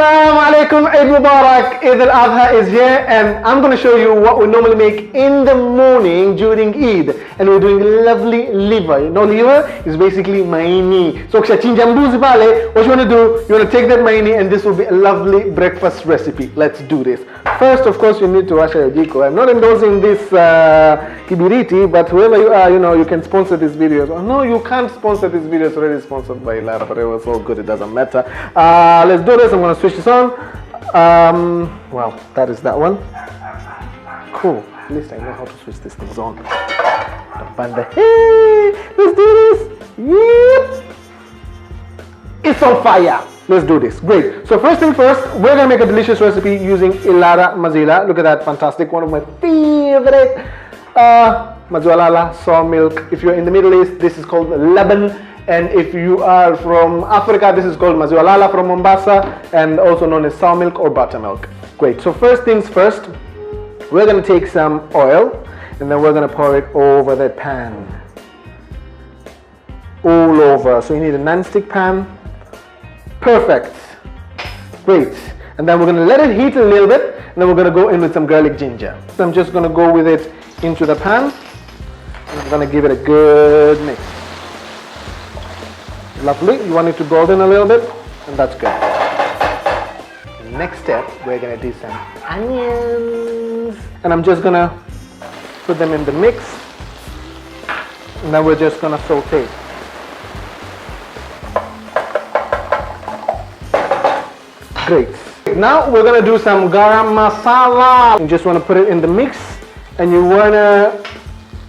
Assalamu alaikum, Eid Mubarak. Eid al-Adha is here and I'm going to show you what we normally make in the morning during Eid. And we're doing lovely liver. You know liver is basically Maini. So what you want to do, you want to take that Maini and this will be a lovely breakfast recipe. Let's do this. First, of course, you need to wash your jiko. I'm not endorsing this kibiriti, but whoever you are, you can sponsor these videos. Oh, no, you can't sponsor these videos. Already sponsored by Ilara, but it was all good. It doesn't matter. Let's do this. I'm going to switch this on. Well, that is that one. Cool. At least I know how to switch these things on. Hey, let's do this. Yep. It's on fire. Let's do this. Great. So first thing first, we're going to make a delicious recipe using Ilara Mazila. Look at that. Fantastic. One of my favorite. Mazwalala, saw milk. If you're in the Middle East, this is called laban. And if you are from Africa, this is called mazwalala from Mombasa, and also known as sour milk or buttermilk. Great. So first things first, we're going to take some oil, and then we're going to pour it over the pan. All over. So you need a non-stick pan. Perfect. Great. And then we're going to let it heat a little bit, and then we're going to go in with some garlic ginger. So I'm just going to go with it into the pan. I'm going to give it a good mix. Lovely. You want it to golden a little bit, and that's good. Next step, we're going to do some onions. And I'm just going to put them in the mix. And then we're just going to saute. Great. Now we're going to do some garam masala. You just want to put it in the mix, and you want to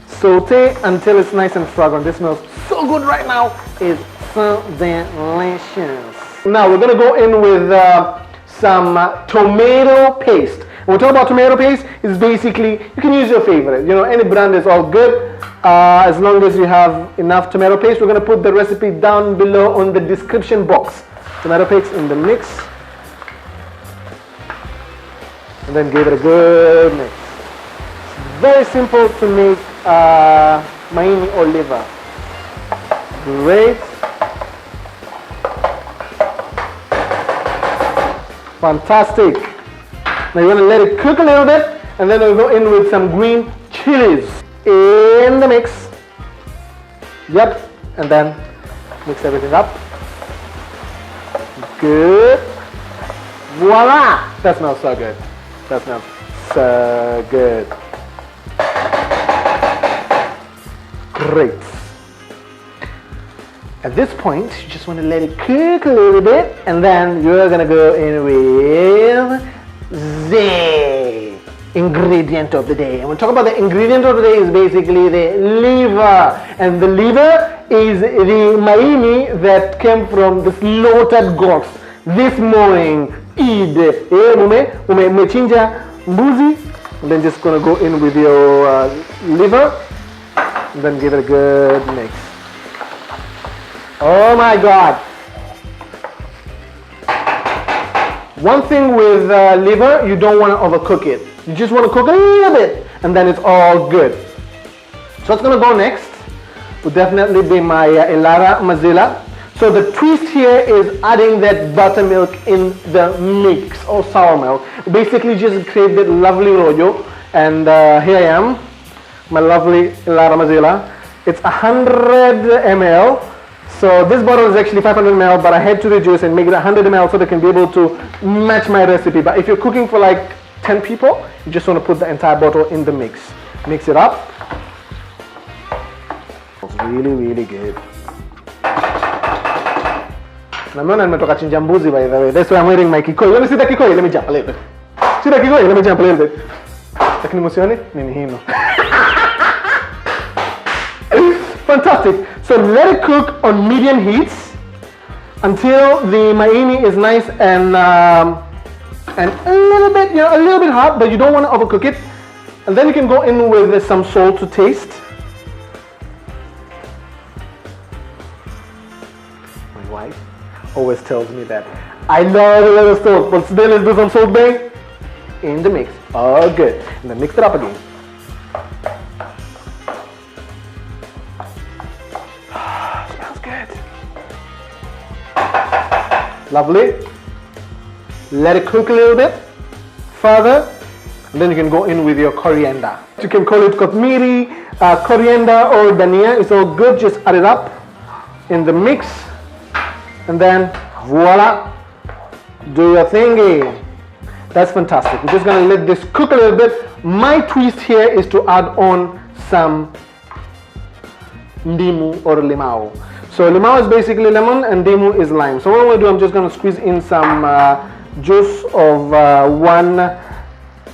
saute until it's nice and fragrant. This smells so good right now. It's so delicious. Now we're going to go in with some tomato paste. When we talk about tomato paste, it's basically, you can use your favorite. Any brand is all good as long as you have enough tomato paste. We're going to put the recipe down below on the description box. Tomato paste in the mix. And then give it a good mix. Very simple to make Maini or liver. Great. Fantastic. Now you want to let it cook a little bit, and then we'll go in with some green chillies in the mix. Yep. And then mix everything up. Good. Voila! That smells so good. That smells so good. Great. At this point, you just want to let it cook a little bit, and then you're going to go in with the ingredient of the day. And when we talk about the ingredient of the day, is basically the liver. And the liver is the Maini that came from the slaughtered goats this morning. Eid. Umechinja mbuzi, and then just going to go in with your liver, and then give it a good mix. Oh my God. One thing with liver, you don't want to overcook it. You just want to cook a little bit, and then it's all good. So what's going to go next will definitely be my Ilara Mazila. So the twist here is adding that buttermilk in the mix, or sour milk. Basically just create that lovely rojo. And here I am, my lovely Ilara Mazila. It's 100 ml. So this bottle is actually 500 ml, but I had to reduce and make it 100 ml so they can be able to match my recipe. But if you're cooking for like 10 people, you just want to put the entire bottle in the mix. Mix it up. It's really, really good. Nameona nimetoka chinja mbuzi, by the way. That's why I'm wearing my kikoi. Let me see the kikoi. Let me jump a little bit. See the kikoi? Let me jump a little bit. Lakini musioni? Nini hino? Fantastic. So let it cook on medium heats until the Maini is nice and a little bit hot, but you don't want to overcook it. And then you can go in with some salt to taste. My wife always tells me that I love a little salt, but still let's do some salt bang in the mix. Oh, good. And then mix it up again. Smells good. Lovely. let it cook a little bit further, and then you can go in with your coriander. You can call it kothmiri, coriander or dhania. It's all good. Just add it up in the mix, and then voila, do your thingy. That's fantastic. We're just gonna let this cook a little bit. My twist here is to add on some ndimu or limao. So limao is basically lemon and ndimu is lime. So what I'm gonna do, I'm just gonna squeeze in some juice of one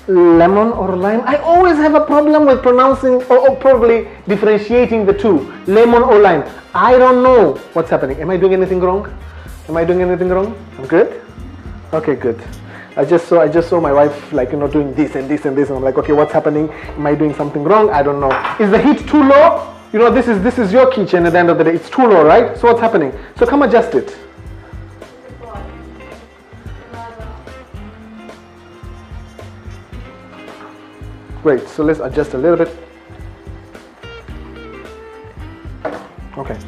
lemon or lime. I always have a problem with pronouncing or probably differentiating the two, lemon or lime. I don't know what's happening. Am I doing anything wrong? Am I doing anything wrong? I'm good? Okay, good. I just saw my wife, like, you know, doing this and this and this, and I'm like, okay, what's happening? Am I doing something wrong? I don't know. Is the heat too low? You know, this is your kitchen at the end of the day. It's too low, right? So what's happening? So come adjust it. Great, so let's adjust a little bit. Okay,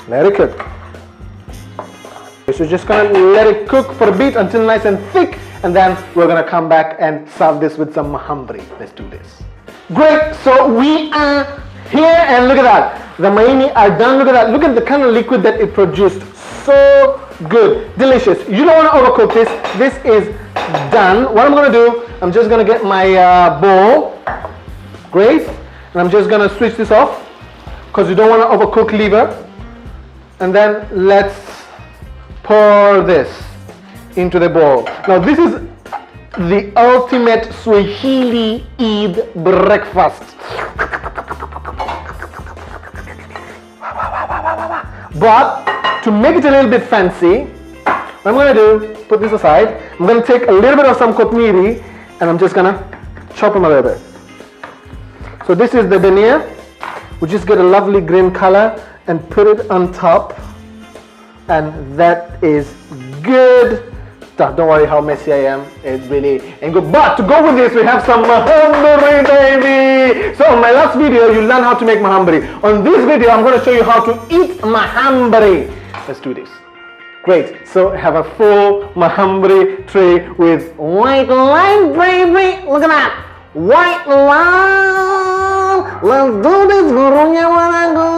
let it cook. So just gonna let it cook for a bit until nice and thick, and then we're gonna come back and serve this with some mahambri. Let's do this. Great, so we are here, and look at that. The maini are done. Look at that. Look at the kind of liquid that it produced. So good, delicious. You don't want to overcook this. This is done. What I'm gonna do, I'm just gonna get my bowl. Great, and I'm just gonna switch this off because you don't want to overcook liver. And then let's pour this into the bowl. Now this is the ultimate Swahili Eid breakfast. But to make it a little bit fancy, what I'm gonna do, put this aside, I'm gonna take a little bit of some kothmiri and I'm just gonna chop them a little bit. So this is the dhania. We just get a lovely green color and put it on top, and that is good. Don't worry how messy I am. It really ain't good. But to go with this, we have some Mahambri, baby. So on my last video, you learned how to make Mahambri. On this video, I'm going to show you how to eat Mahambri. Let's do this. Great. So have a full Mahambri tray with white line, baby. Look at that. White line. Let's do this. Gurunya wanna go.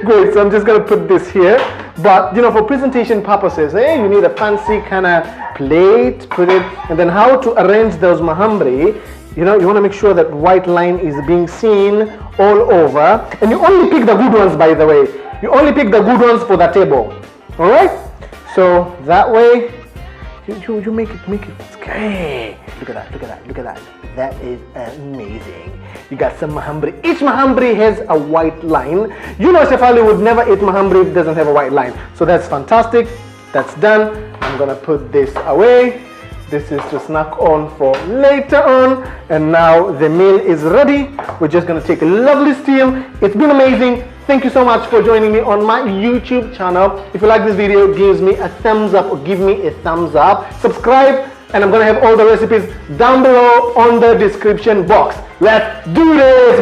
Great. So I'm just going to put this here. But, you know, for presentation purposes, you need a fancy kind of plate, put it, and then how to arrange those mahambri, you know, you want to make sure that white line is being seen all over. And you only pick the good ones, by the way. You only pick the good ones for the table. All right? So that way, you make it great. Look at that, look at that, look at that. That is amazing. You got some mahambri. Each mahambri has a white line. You know, Chef Ali would never eat mahambri if it doesn't have a white line. So that's fantastic. That's done. I'm gonna put this away. This is to snack on for later on. And now the meal is ready. We're just gonna take a lovely steam. It's been amazing. Thank you so much for joining me on my YouTube channel. If you like this video, give me a thumbs up or give me a thumbs up. Subscribe, and I'm gonna have all the recipes down below on the description box. Let's do this!